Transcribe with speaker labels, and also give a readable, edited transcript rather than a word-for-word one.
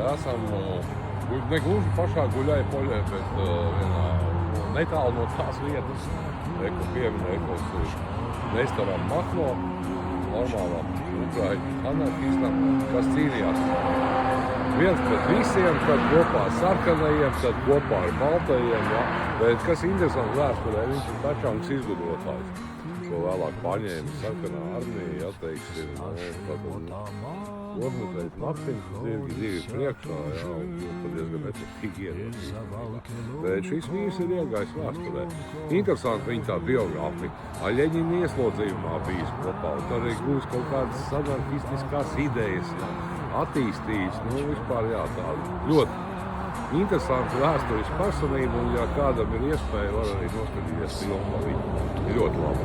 Speaker 1: esam negluži pašā Guļai poļē, bet vienā netālu no tās vietas, ko pieminēja meistaram Mahlo, normālām ukraiņu anarkistam, kas cīnījās viens pret visiem, tad kopā ar sarkanajiem, tad kopā ar baltajiem, ja? Bet kas interesanti vēsturē, viņš ir tačanks izgudrotājs, ko vēlāk paņēma sarkanā armija, ja teiksim, ornitēt naktiņas, zirgi priekšā, ja, un tad diezgan efektīgi ierodas. Bet šis vīrs ir iegājis vēsturē. Interesanti viņa tā biogrāfija. Ļeņina ieslodzījumā bijis kopā, un arī gūs kaut kādas anarkistiskās idejas, ja, attīstījis, vispār, jā, tāda ļoti interesanta vēsturiska personība, un ja kādam ir iespēja, var arī noskatīties filmu par viņu. Ir ļoti labi.